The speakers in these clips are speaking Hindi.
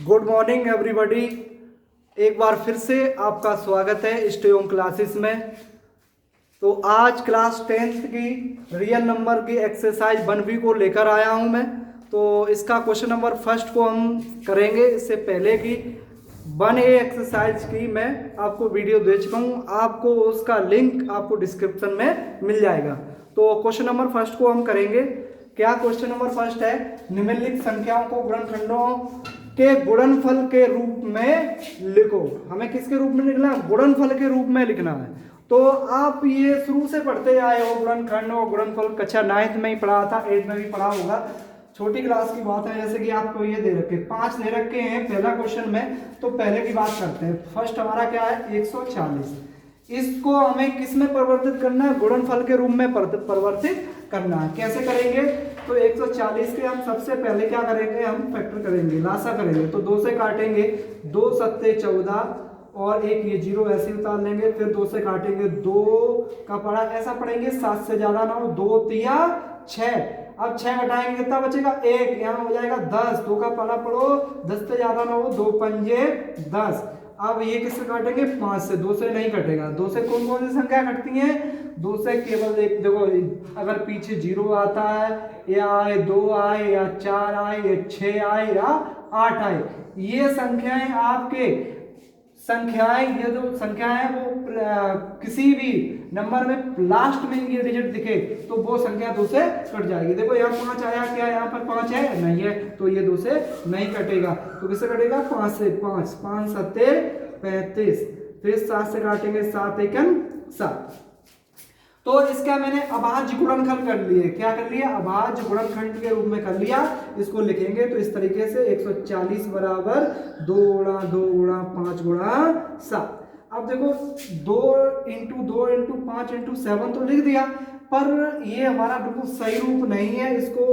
Good morning everybody. एक बार फिर से आपका स्वागत है स्टे होम क्लासेस में। तो आज क्लास 10th की रियल नंबर की एक्सरसाइज 1B को लेकर आया हूं मैं। तो इसका क्वेश्चन नंबर फर्स्ट को हम करेंगे। इससे पहले की 1A एक्सरसाइज की मैं आपको वीडियो दे चुका हूँ, आपको उसका लिंक आपको डिस्क्रिप्शन में मिल जाएगा। तो क्वेश्चन नंबर फर्स्ट को हम करेंगे। क्या क्वेश्चन नंबर फर्स्ट है, निम्नलिखित संख्याओं को गुणनखंडों के गुणनफल के रूप में लिखो। हमें किसके रूप में लिखना है? गुणनफल के रूप में लिखना है। तो आप ये शुरू से पढ़ते आए हो, गुणनखंड और गुणनफल कक्षा 9th में ही पढ़ा था, 8th में भी पढ़ा होगा। छोटी क्लास की बात है। जैसे कि आपको ये दे रखे 5 दे रखे हैं पहला क्वेश्चन में। तो पहले की बात करते हैं। फर्स्ट हमारा क्या है? 140। इसको हमें किस में परिवर्तित करना है? गुणनफल के रूप में परिवर्तित करना है। कैसे करेंगे? तो 140 के हम सबसे पहले क्या करेंगे? हम फैक्टर करेंगे, लासा करेंगे। तो 2 से काटेंगे, 2 सत्ते 14 और एक ये 0 ऐसे उतार लेंगे। फिर 2 से काटेंगे, 2 का पड़ा ऐसा पढ़ेंगे, 7 से ज्यादा ना हो, 2 तिया 6। अब 6 घटाएंगे कितना बचेगा? 1। यहाँ हो जाएगा 10। 2 का पड़ा पढ़ो, 10 से ज्यादा ना हो, 2 पंजे 10। अब ये किससे काटेंगे? 5 से। 2 से नहीं कटेगा। 2 से कौन कौन सी संख्या कटती है? 2 से केवल एक। देखो, अगर पीछे 0 आता है या 2 आए या 4 आए या 6 आए या 8 आए, ये संख्याएं आपके ये जो संख्याएं हैं वो किसी भी नंबर में लास्ट में ये डिजिट दिखे तो वो संख्या 2 से कट जाएगी। देखो यहाँ 5 आया, क्या यहाँ पर 5 है? नहीं है, तो ये 2 से नहीं कटेगा। तो किससे कटेगा? 5 से। 5 5 सत्ते 35। फिर 7 से काटेंगे, 7 एकन 7। तो इसका मैंने अभाज्य गुणनखंड कर लिए। क्या कर लिया? अभाज्य गुणनखंड के रूप में कर लिया। इसको लिखेंगे तो इस तरीके से 140 बराबर 2 गुणा 2 गुणा 5 गुणा 7। अब देखो 2 इंटू 2 इंटू 5 इंटू 7 तो लिख दिया, पर ये हमारा बिल्कुल सही रूप नहीं है। इसको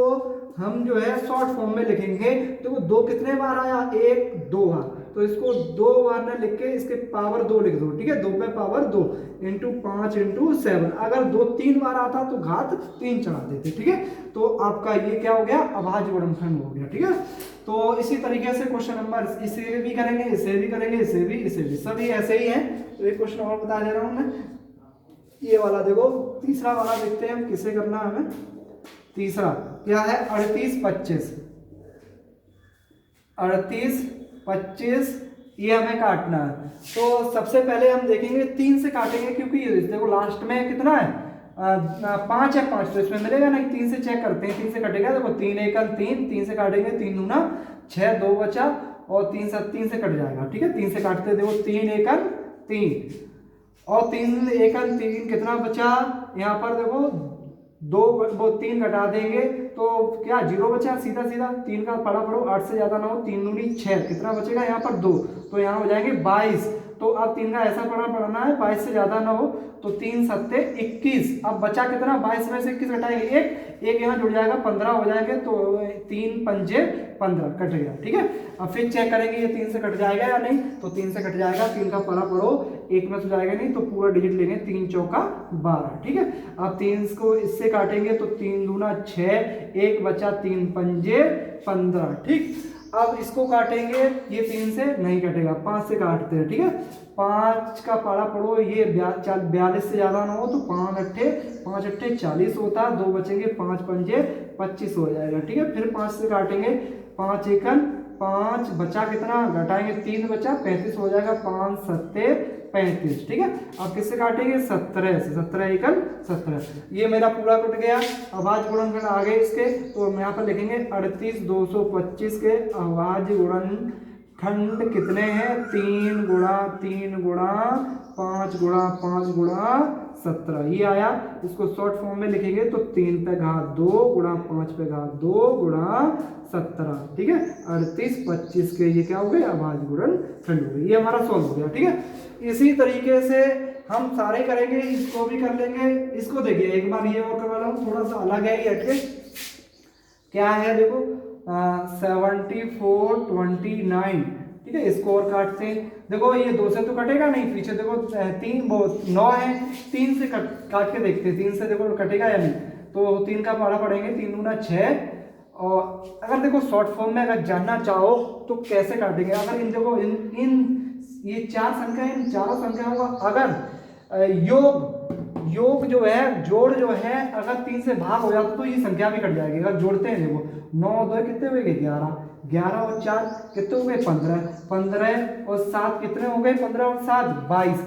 हम जो है शॉर्ट फॉर्म में लिखेंगे। देखो 2 कितने बार आया? 1 2 बार। तो इसको 2 बार ना लिख के इसके पावर 2 लिख दो। ठीक है, 2 पे पावर 2 इंटू 5 इंटू 7। अगर 2 3 बार आता तो घात 3 चढ़ा देते। ठीक है, तो आपका ये क्या हो गया? अभाज्य गुणनखंड हो गया। ठीक है, तो इसी तरीके से क्वेश्चन नंबर इसे भी करेंगे, इसे भी करेंगे, इसे भी सभी ऐसे ही है। तो एक क्वेश्चन और बता दे रहा हूं मैं। ये वाला देखो, तीसरा वाला देखते हैं हम किसे करना है हमें। तीसरा क्या है? 38 25। 38 25 ये हमें काटना है। तो सबसे पहले हम देखेंगे 3 से काटेंगे, क्योंकि ये देखो लास्ट में कितना है? 5 है। 5 तो इसमें मिलेगा नहीं। 3 से चेक करते हैं, 3 से कटेगा। देखो 3 एकल 3, 3 से काटेंगे, 3 दूना 6, 2 बचा और 3 से कट जाएगा। ठीक है, 3 से काटते देखो 3 एकल 3 और 3 एकल 3 कितना बचा? यहाँ पर देखो 2 वो 3 घटा देंगे तो क्या 0 बचा? सीधा सीधा 3 का पड़ा पड़ो, 8 से ज्यादा ना हो, 3 दूनी 6, कितना बचेगा यहाँ पर? 2। तो यहाँ हो जाएंगे 22। तो अब 3 का ऐसा पढ़ना है 22 से ज्यादा ना हो, तो 3 सत्ते 21। अब बचा कितना? 22 में से 21 घटाएंगे, एक यहाँ जुड़ जाएगा, 15 हो जाएंगे। तो 3 पंजे 15 कट गया। ठीक है, अब फिर चेक करेंगे ये 3 से कट जाएगा या नहीं। तो 3 से कट जाएगा, 3 का पड़ा पढ़ो, 1 में तो जाएगा नहीं, तो पूरा डिजिट लेंगे, 3 चौका 12। ठीक है, अब 3 को इससे काटेंगे तो 3 दूना 6, 1 बचा, 3 पंजे 15। ठीक, अब इसको काटेंगे, ये 3 से नहीं कटेगा, 5 से काटते हैं। ठीक है, 5 का पारा पढ़ो, ये 42 से ज्यादा ना हो, तो 5 अट्ठे 40 होता है, 2 बचेंगे, 5 पंजे 25 हो जाएगा। ठीक है, फिर 5 से काटेंगे, 5 एकन 5 बचा, कितना घटाएंगे? 3 बचा, 35 हो जाएगा, 5 सत्ते 35। ठीक है, अब किससे काटेंगे? 17 से। 17 एकल 17। ये मेरा पूरा कट गया। अभाज्य गुणनखंड आ गए इसके, तो हम यहाँ पर लिखेंगे 38 225 के अभाज्य गुणनखंड कितने हैं? 3 गुणा 3 गुणा 5 गुणा 5 गुणा 17 ये आया। इसको शॉर्ट फॉर्म में लिखेंगे तो 3 पे घात 2 गुणा 5 पे घात 2 गुणा 17। ठीक है, 38 25 के ये क्या हो गए? अभाज्य गुणनखंड हो गए। ये हमारा सॉल्व हो गया। ठीक है, इसी तरीके से हम सारे करेंगे, इसको भी कर लेंगे। इसको देखिए एक बार ये और करवा रहा हूँ, थोड़ा सा अलग है ये हटके। क्या है देखो 74 29। ठीक है, इसको और काटते हैं। देखो ये 2 से तो कटेगा नहीं, पीछे देखो 3 9 है, 3 से काट के देखते हैं, 3 से देखो कटेगा या नहीं। तो 3 का पारा पड़ेंगे, 3 दूना 6 और अगर देखो शॉर्ट फॉर्म में अगर जानना चाहो तो कैसे काटेंगे, अगर इन देखो इन ये 4 संख्या, इन चारों संख्याओं का अगर योग जो है, जोड़ जो है अगर 3 से भाग हो जाता तो ये संख्या भी कट जाएगी। अगर जोड़ते हैं देखो 9 और 2 कितने हुए, 11, 11 और 4 कितने हो गए, 15, 15 और 7 कितने हो गए, 15 और 7 22,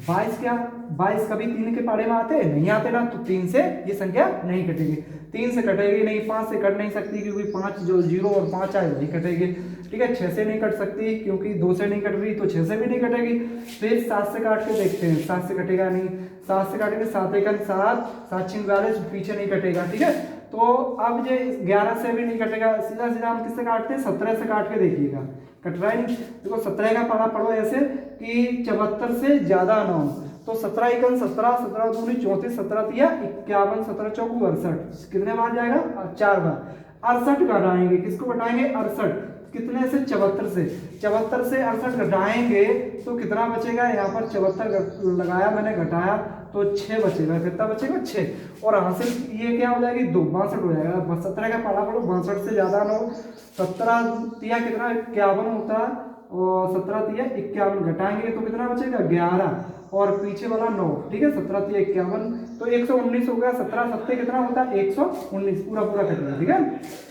22 क्या 22 कभी 3 के पारे में आते नहीं आते ना, तो 3 से ये संख्या नहीं कटेगी, 3 से कटेगी नहीं, 5 से कट नहीं सकती क्योंकि 5 जो 0 और 5 आए वही कटेगी, ठीक है। 6 से नहीं कट सकती क्योंकि 2 से नहीं कट रही तो 6 से भी नहीं कटेगी। फिर 7 से काट के देखते हैं, 7 से कटेगा नहीं, 7 से काटेंगे 7 एकम 7, 7 छिंग 42 पीछे नहीं कटेगा, ठीक है। तो अब ये 11 से भी नहीं कटेगा, सीधा सीधा हम किससे काटते हैं, 17 से काट के देखिएगा, कट रहा है नहीं। देखो 17 का पारा पढ़ो ऐसे कि 74 से ज्यादा ना हो, तो 17 एकम 17, 17 दूनी 34, 17 तिया 51, 17 चौकू 68, कितने बार जाएगा, 4 बार। 68 घटाएंगे, किसको घटाएंगे, 68, कितने से, 74 से, 74 से 68 घटाएंगे तो कितना बचेगा, यहाँ पर 74 लगाया मैंने, घटाया तो 6 बचेगा, कितना बचेगा, 6, और हासिल ये क्या हो जाएगी, 2, 62 हो जाएगा। 17 का पाला पढ़ो, 62 से ज्यादा ना हो, 17 तिया कितना 51 होता है, और 17 तिया 51 घटाएंगे तो कितना बचेगा, 11, और पीछे वाला 9, ठीक है। 17 तिया 51 तो 119 हो गया, 17 सत्ते कितना होता है, 119, पूरा पूरा कटेगा, ठीक है।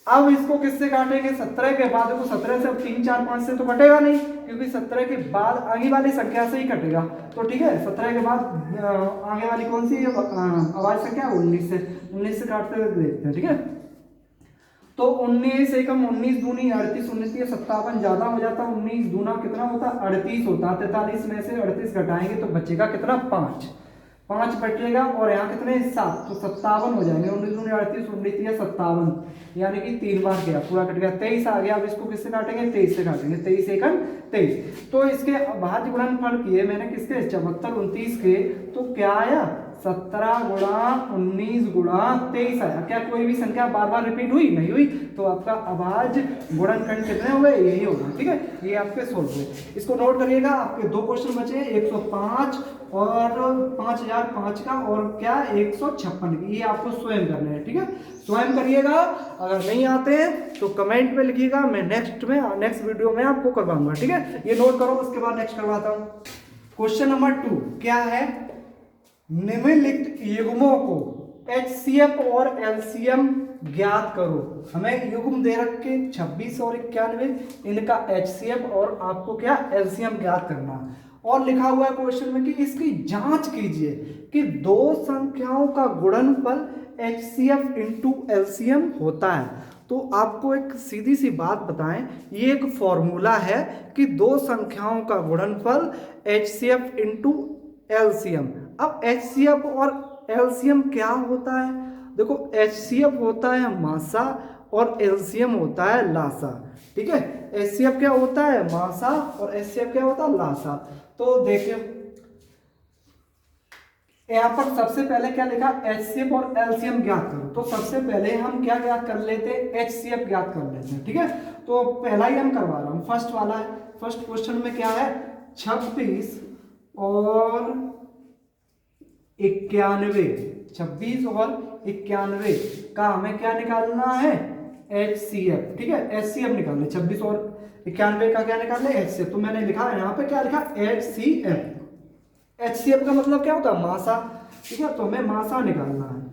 अब इसको किससे काटेंगे, 17 के बाद, देखो 17 से अब 3, 4, 5 से तो कटेगा नहीं क्योंकि 17 के बाद आगे वाली संख्या से ही कटेगा, तो ठीक है। 17 के बाद आगे वाली कौन सी है, आवाज संख्या 19 से, 19 से काटते हुए देखते हैं, ठीक है। तो 19 एकम 19 दूनी 38, 19 या 57 ज्यादा हो जाता, 19 दूना कितना होता, 38 होता, 43 में से 38 घटाएंगे तो बचेगा कितना, 5, 5 बचेगा, और यहाँ कितने 7, तो 57 हो जाएंगे, 19 दूनी 38, 19 या 57, यानी कि 3 बार गया, पूरा कट गया, 23 आ गया। अब इसको किससे काटेंगे, 23 से काटेंगे, 23 एकम 23, तो इसके भाज्य गुणनफल किए मैंने किसके, 74 29 के, तो क्या आया, 17 गुणा 19 गुणा 23 आया। क्या कोई भी संख्या बार बार रिपीट हुई, नहीं हुई, तो आपका अभाज्य गुणनखंड कितने हो गए, यही होगा, ठीक है। ये आपके सोल्व हुए, इसको नोट करिएगा। आपके 2 क्वेश्चन बचे, 105 और 5005 का, और क्या 156 की, ये आपको स्वयं करने हैं, ठीक है, स्वयं करिएगा। अगर नहीं आते हैं तो कमेंट में लिखिएगा, मैं नेक्स्ट वीडियो में आपको करवाऊंगा, ठीक है। ये नोट करो, उसके बाद नेक्स्ट करवाता हूँ। क्वेश्चन नंबर 2 क्या है, निम्नलिखित युग्मों को HCF और LCM ज्ञात करो। हमें युग्म दे रखे 26 और 91, इनका HCF और आपको क्या LCM ज्ञात करना, और लिखा हुआ है क्वेश्चन में कि इसकी जांच कीजिए कि 2 संख्याओं का गुणनफल HCF इंटू LCM होता है। तो आपको एक सीधी सी बात बताएं, ये एक फॉर्मूला है कि 2 संख्याओं का गुणनफल HCF इंटू LCM। अब HCF और LCM क्या होता है, देखो HCF होता है मासा और LCM होता है लासा, ठीक है। HCF क्या होता है, मासा, और HCF क्या होता है, लासा। तो देखिए यहाँ पर सबसे पहले क्या लिखा, HCF और LCM ज्ञात करो, तो सबसे पहले हम क्या ज्ञात कर लेते हैं, HCF ज्ञात कर लेते हैं, ठीक है। तो पहला ही हम करवा रहा हूँ, फर्स्ट वाला है। फर्स्ट क्वेश्चन में क्या है, 26 और 91, 26 और 91 का हमें क्या निकालना है, HCF, ठीक है, HCF निकालना है। 26 और 91 का क्या निकालना है, HCF। तो मैंने लिखा है यहाँ पे, क्या लिखा, HCF। HCF का मतलब क्या होता है, मासा, ठीक है। तो हमें मासा निकालना है,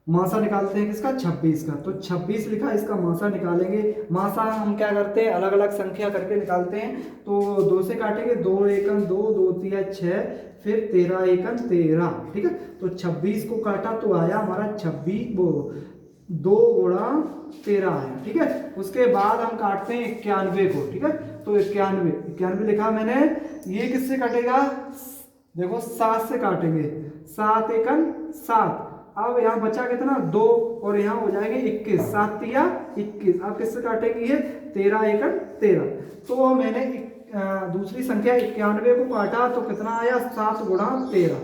मासा निकालते हैं किसका, 26 का। तो 26 लिखा, इसका मासा निकालेंगे। मासा हम क्या करते हैं, अलग अलग संख्या करके निकालते हैं। तो 2 से काटेंगे, 2 एकम 2, 2 तिया 6, फिर 13 एकम 13, ठीक है। तो 26 को काटा तो आया हमारा 26, वो 2 गुणा 13 है, ठीक है। उसके बाद हम काटते हैं 91 को, ठीक है। तो 91 लिखा मैंने, ये किससे कटेगा, देखो 7 से काटेंगे, 7 एकम 7, अब यहाँ बचा कितना, 2, और यहाँ हो जाएंगे 21, 7 तिया 21। अब किससे काटेंगे, ये 13 एकम 13। तो मैंने दूसरी संख्या 91 को काटा तो कितना आया, 7 गुणा 13।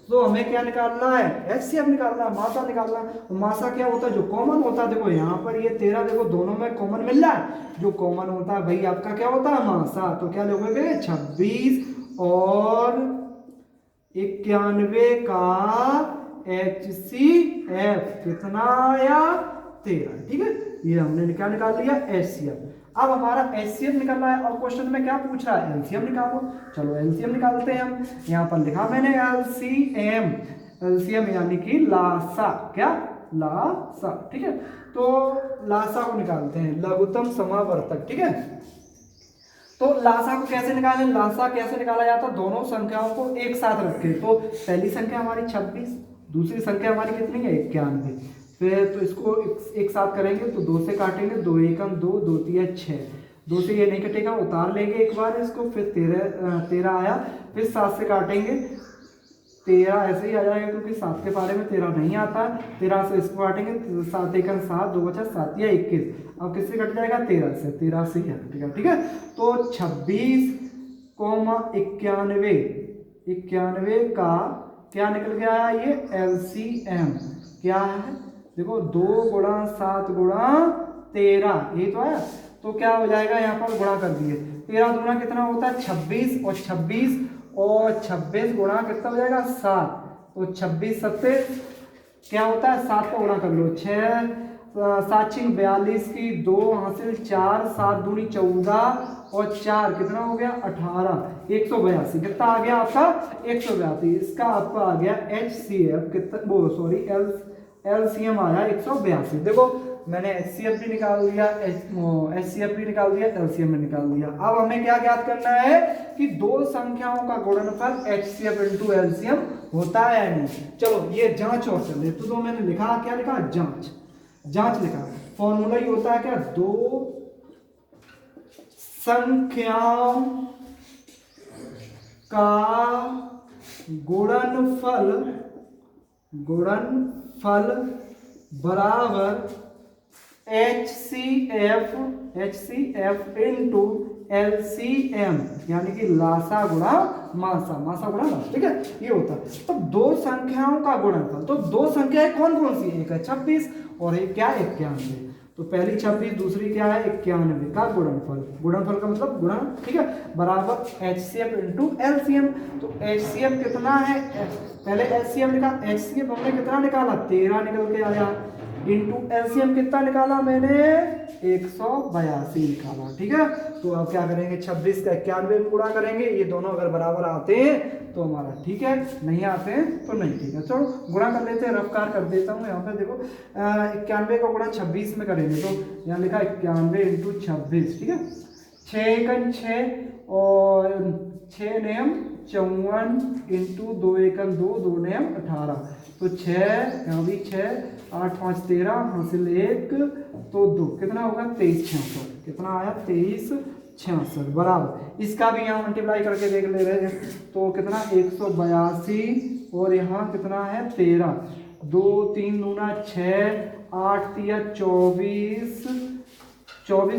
तो हमें क्या निकालना है, HCF निकालना है, मासा निकालना है। मासा क्या होता है, जो कॉमन होता है। देखो यहाँ पर ये 13, देखो दोनों में कॉमन मिल रहा है, जो कॉमन होता है भाई आपका क्या होता है, मासा। तो क्या लिखोगे, 26 और 91 का HCF कितना आया, 13, ठीक है। ये हमने क्या निकाल लिया, HCF। अब हमारा HCF निकल रहा है और क्वेश्चन में क्या पूछ रहा है, LCM निकालो। चलो LCM निकालते हैं हम। यहाँ पर लिखा मैंने LCM, LCM यानी कि लासा, क्या, लासा, ठीक है। तो लासा को निकालते हैं, लघुत्तम समावर्तक, ठीक है। तो लासा को कैसे निकालें, लासा कैसे निकाला जाता है, दोनों संख्याओं को एक साथ रखें। तो पहली संख्या हमारी 26, दूसरी संख्या हमारी कितनी है, 91। फिर तो इसको एक साथ करेंगे तो 2 से काटेंगे, 2 एकम 2, 2 तिया 6, 2 से ये नहीं कटेगा, उतार लेंगे एक बार इसको। फिर 13 आया, फिर 7 से काटेंगे, 13 ऐसे ही आ जाएगा क्योंकि 7 के पारे में 13 नहीं आता। 13 से इसको काटेंगे, 7 एकम 7, 2 बचा 7 या 21। अब किससे कट जाएगा, 13 से, 13 से ही कटेगा, ठीक है। तो 26, 91 का क्या निकल के आया, ये LCM क्या है, देखो 2 गुणा 7 गुणा 13, ये तो है। तो क्या हो जाएगा, यहाँ पर गुणा कर दिए, 13 दूना कितना होता है 26, और 26 गुणा कितना हो जाएगा 7। तो 26 सत्ते क्या होता है, 7 का गुणा कर लो, 6 7 6 42 की 2 हासिल 4, 7 दूनी 14 और 4 कितना हो गया 18, 182। कितना आ गया आपका 182। इसका आपका आ गया HCF कितना, वो सॉरी LCM आया 182। देखो मैंने HCF भी निकाल दिया, HCF भी निकाल दिया, LCM भी निकाल दिया। अब हमें क्या ज्ञात करना है कि दो संख्याओं का गुणनफल HCF इंटू LCM होता है या नहीं। चलो ये जांच और कर ले। तो मैंने लिखा, क्या लिखा, जांच लिखा। फॉर्मूला ही होता है क्या, दो संख्याओं का गुणनफल बराबर HCF इंटू LCM यानी कि लासा गुणा मासा गुणा लासा, ठीक है, ये होता है। तो दो संख्याओं का गुणनफल, तो दो संख्याएं कौन कौन सी, एक है 26 और एक क्या 91। तो पहली 26, दूसरी क्या है 91 का गुणनफल का मतलब गुणा, ठीक है, बराबर HCF इंटू LCM। तो HCF कितना है, पहले HCF निकाल, HCF हमने कितना निकाला 13 निकल के आया, इंटू LCM कितना निकाला मैंने 182 निकाला, ठीक है। तो अब क्या करेंगे, 26 का 91 में गुणा करेंगे, ये दोनों अगर बराबर आते हैं तो हमारा ठीक है, नहीं आते हैं तो नहीं, ठीक है। चलो गुणा कर लेते हैं, रफ्तार कर देता हूँ। यहाँ पे देखो 91 का गुणा 26 में करेंगे तो यहाँ लिखा 91 इंटू 26, ठीक है। 6 एकम 6 और 6 नियम 54 इंटू 2 एकम 2, 2 नियम 18। तो 6 यहाँ भी 6, 8 5 13 हासिल 1 तो 2, कितना होगा 2366। कितना आया 2366 बराबर। इसका भी यहाँ मल्टीप्लाई करके देख ले रहे हैं तो कितना 182 और यहाँ कितना है 13, 2 3 दूना 6, 8 तिया 24,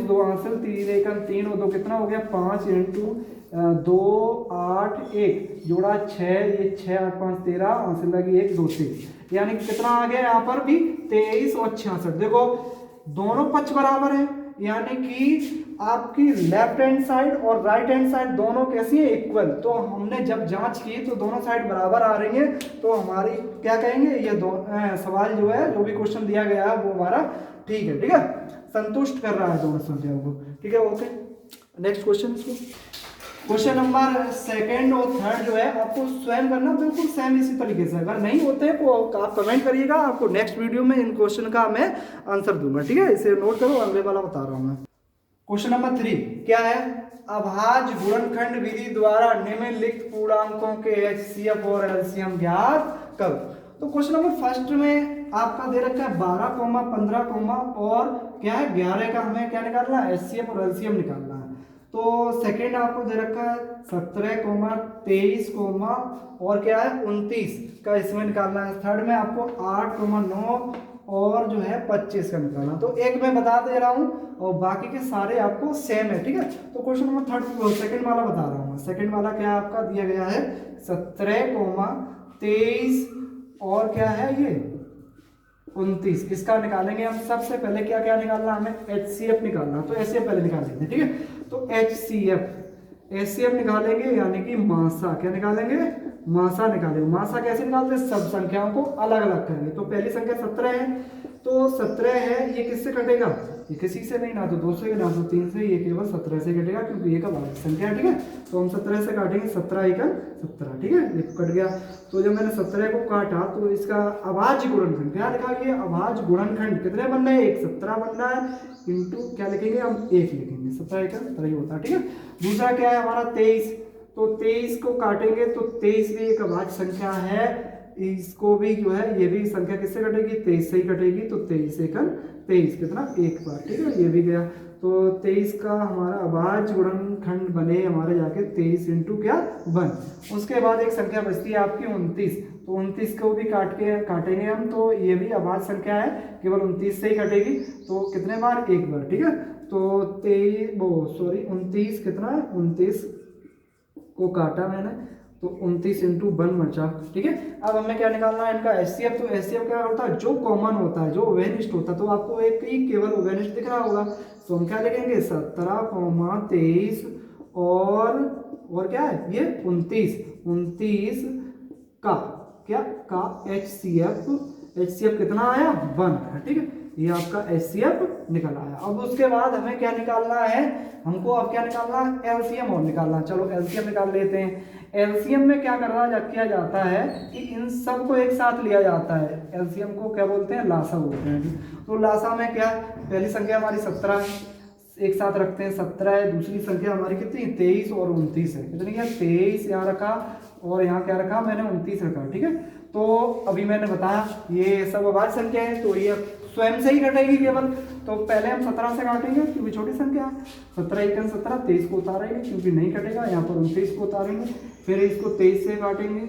2 हासिल 3 एकम 3 और 2 कितना हो गया 5 इंटू 2 8 1 जोड़ा 6, ये 6 8 5 13 हासिल लगी 1 2 3, यानी कि कितना आ गया यहाँ पर भी 23 और 66। देखो दोनों पक्ष बराबर है, यानी कि आपकी लेफ्ट हैंड साइड और राइट हैंड साइड दोनों कैसी है इक्वल। तो हमने जब जांच की तो दोनों साइड बराबर आ रही है, तो हमारी क्या कहेंगे, ये सवाल जो है, जो भी क्वेश्चन दिया गया है वो हमारा ठीक है, ठीक है, संतुष्ट कर रहा है दोनों संख्याओं को, ठीक है। Okay, next question. Question number second और थर्ड जो है आपको स्वयं करना बिल्कुल सेम इसी तरीके से। अगर नहीं होते तो आप कमेंट करिएगा, आपको नेक्स्ट वीडियो में इन क्वेश्चन का मैं आंसर दूंगा, ठीक है। इसे नोट करो, अगले वाला बता रहा हूं मैं। क्वेश्चन नंबर 3 क्या है, अभाज्य गुणनखंड विधि द्वारा निम्नलिखित पूर्णांकों के HCF और LCM ज्ञात करो। तो क्वेश्चन नंबर फर्स्ट में आपका दे रखा है 12, 15 और क्या है 11 का हमें क्या निकालना है, HCF और LCM निकालना है। तो सेकेंड आपको दे रखा है 17, 23 और क्या है 29 का इसमें निकालना है। थर्ड में आपको 8, 9 और जो है 25 का निकालना। तो एक मैं बता दे रहा हूँ और बाकी के सारे आपको सेम है, ठीक है। तो क्वेश्चन नंबर थर्ड सेकंड वाला बता रहा हूँ। सेकंड वाला क्या आपका दिया गया है 17, 23 और क्या है ये 29, इसका निकालेंगे हम। सबसे पहले क्या क्या निकालना हमें, HCF निकालना। तो HCF पहले निकाल लेते हैं, ठीक है। तो HCF निकालेंगे यानी कि मासा, क्या निकालेंगे, मासा निकालेंगे। मासा कैसे निकालते हैं, सब संख्याओं को अलग अलग करेंगे। तो पहली संख्या 17 है तो 17 है, ये किससे कटेगा, ये किसी से नहीं, ना तो 2 से ना तो 3 से, ये केवल 17 से कटेगा क्योंकि ये का भाज्य संख्या है। ठीक है, तो हम 17 से काटेंगे, 17 × 17। ठीक है, ये कट गया। तो जब मैंने 17 को काटा तो इसका अभाज्य गुणनखंड क्या लिखा, ये अभाज्य गुणनखंड कितने बनना है, 1 17 बनना है, इंटू क्या लिखेंगे हम 1 लिखेंगे, 17 × 17 ही होता है। ठीक है, दूसरा क्या है हमारा 23, तो 23 को काटेंगे तो 23 भी एक अभाज्य संख्या है, इसको भी जो है ये भी संख्या किससे कटेगी, 23 से ही कटेगी, तो 23 × 23 कितना, 1 बार। ठीक है, ये भी गया। तो 23 का हमारा अभाज्य गुणनखंड बने हमारे जाके 23 × क्या 1। उसके बाद एक संख्या बचती है आपकी 29, तो 29 को भी काटेंगे हम, तो ये भी अभाज्य संख्या है, केवल 29 से ही कटेगी, तो कितने बार, 1 बार। ठीक है, तो 29 कितना है, 29 को काटा मैंने तो 29 × 1 बचा। ठीक है, अब हमें क्या निकालना है इनका HCF। तो HCF क्या होता है, जो कॉमन होता है, जो ओवेनिस्ट होता है, तो आपको एक ही केवल ओवेनिस्ट दिख रहा होगा, तो हम क्या लिखेंगे 17, 23 और क्या है ये 29 का क्या का HCF कितना आया, 1 है। ठीक है, ये आपका HCF निकल आया। अब उसके बाद हमें क्या निकालना है, हमको अब क्या निकालना है, LCM और निकालना। चलो LCM निकाल लेते हैं। LCM में क्या किया जाता है कि इन सब को एक साथ लिया जाता है, LCM को क्या बोलते हैं, लासा बोलते हैं। तो लासा में क्या, पहली संख्या हमारी 17 है, एक साथ रखते हैं 17 है, दूसरी संख्या हमारी कितनी 23 और 29 है, कितनी है 23 यहाँ रखा और यहाँ क्या रखा मैंने 29 रखा। ठीक है, तो अभी मैंने बताया ये सब अभाज्य संख्या है, तो ये स्वयं से ही कटेगी केवल। तो पहले हम 17 से काटेंगे क्योंकि छोटी संख्या है, 17 × 17, 23 को उतारेंगे क्योंकि नहीं कटेगा, यहाँ पर 29 को उतारेंगे, फिर इसको 23 से काटेंगे,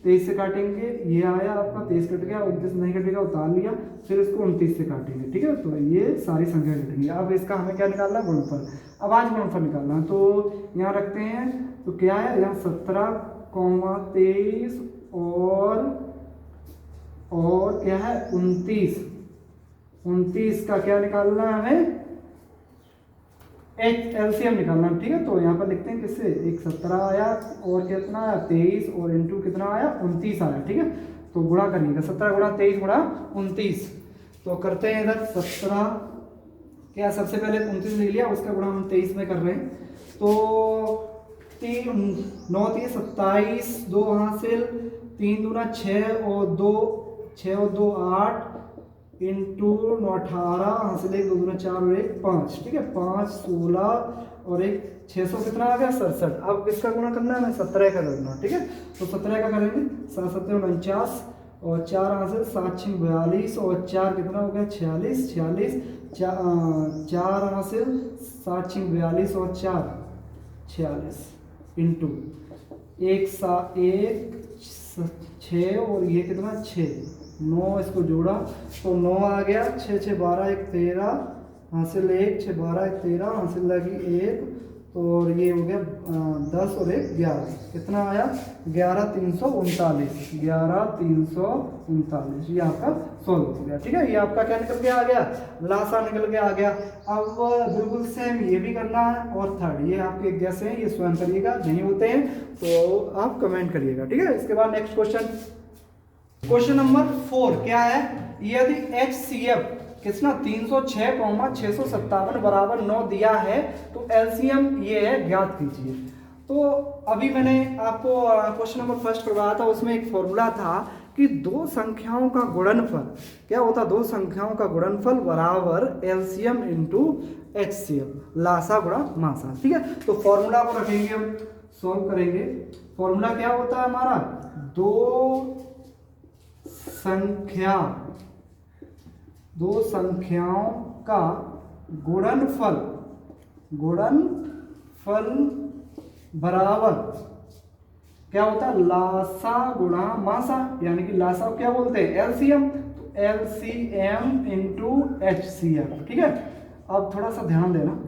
23 से काटेंगे, ये आया आपका 23 कट गया, 29 नहीं कटेगा, उतार लिया, फिर इसको 29 से काटेंगे। ठीक है, तो ये सारी संख्या कटेंगी। अब इसका हमें क्या निकालना है, गुणनफल, अभाज्य गुणनफल निकालना है। तो यहाँ रखते हैं, तो क्या है यहाँ 17, 23 और क्या है 29 का क्या निकालना है हमें, LCM निकालना। ठीक है, तो यहाँ पर लिखते हैं किससे, एक 17 आया और कितना आया 23 और इंटू कितना आया 29 आया। ठीक है, तो गुणा करिएगा 17 × 23 × 29। तो करते हैं इधर 17 क्या, सबसे पहले 29 ले लिया, उसका गुणा हम 23 में कर रहे हैं। तो 9 × 27, 2 हासिल, 3 दूना 6 और 2 8 इंटू 18 हासिल 1 2 दूना 4 और 1 5। ठीक है, 5 16 और 1 600 कितना आ गया 67। अब किसका गुणा करना है, हमें 17 का करना। ठीक है, तो 17 का करेंगे, 7 7 49 और 4 हासिल 7 6 42 और 4 कितना हो गया 46 4 हासिल 7 6 42 और 4 46 इंटू 1 6 और ये कितना 6 9, इसको जोड़ा तो 9 आ गया, 6 6 12 1 13 हासिल 1 6 12 1 13 हासिल लगी 1 और ये हो गया 10 और 1 11, कितना आया 11 339 ये आपका सॉल्व हो गया। ठीक है, ये आपका क्या निकल के आ गया, लासा निकल के आ गया। अब बिल्कुल सेम ये भी करना है और थर्ड, ये आपके जैसे हैं, ये स्वयं करिएगा, नहीं होते हैं तो आप कमेंट करिएगा। ठीक है, इसके बाद नेक्स्ट क्वेश्चन नंबर 4 क्या है, यदि HCF कितना 306, 657 बराबर 9 दिया है तो LCM ये है, ज्ञात कीजिए। तो अभी मैंने आपको क्वेश्चन नंबर फर्स्ट करवाया था, उसमें एक फॉर्मूला था कि दो संख्याओं का गुणनफल क्या होता, दो संख्याओं का गुणनफल बराबर LCM इंटू HCF, लासा गुणा मासा। ठीक है, तो फॉर्मूला को रखेंगे, हम सॉल्व करेंगे। फॉर्मूला क्या होता है हमारा, दो संख्याओं का गुणनफल बराबर क्या होता है, लासा गुणा मासा, यानी कि लासा क्या बोलते हैं LCM, तो LCM इंटू HCF। ठीक है, अब थोड़ा सा ध्यान देना,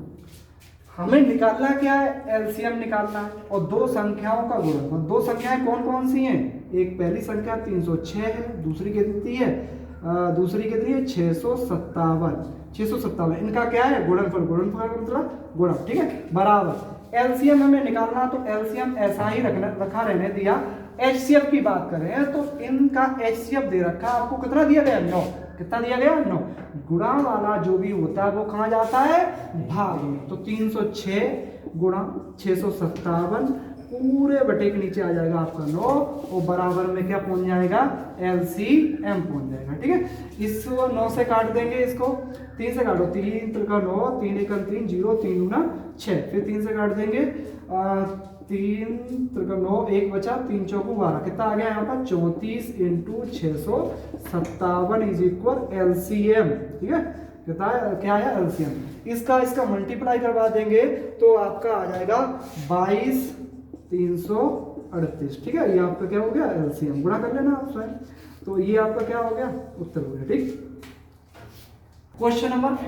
हमें निकालना क्या है, LCM निकालना है और दो संख्याओं का गुणनफल। दो संख्याएं कौन कौन सी हैं, एक पहली संख्या 306 है, दूसरी कितनी है 657, इनका क्या है गुणनफल मतलब गुणा। ठीक है, बराबर LCM हमें निकालना, तो LCM ऐसा ही रखा रहने दिया। HCF की बात करें तो इनका HCF दे रखा आपको, कितना दिया गया 9, कितना दिया गया 9। गुणा वाला जो भी होता है वो कहाँ जाता है भाग में। तो 306 गुणा 657 पूरे बटे के नीचे आ जाएगा आपका 9 और बराबर में क्या पहुंच जाएगा LCM पहुंच जाएगा। ठीक है, इसको 9 से काट देंगे, इसको 3 से काटो, 3 त्रिका 9, 3 एकम 3 0, 3 गुना 6, फिर 3 से काट देंगे 3 त्रिका 9, 1 बचा, 3 चौको 12, कितना आ गया यहाँ पर 34 × 657 इज इक्वल LCM। ठीक है, कितना क्या है LCM। इसका मल्टीप्लाई करवा देंगे तो आपका आ जाएगा 22,338। ठीक है, ये आपका क्या हो गया LCM, गुणा कर लेना आप स्वयं। तो ये आपका क्या हो गया उत्तर हो गया। ठीक, क्वेश्चन नंबर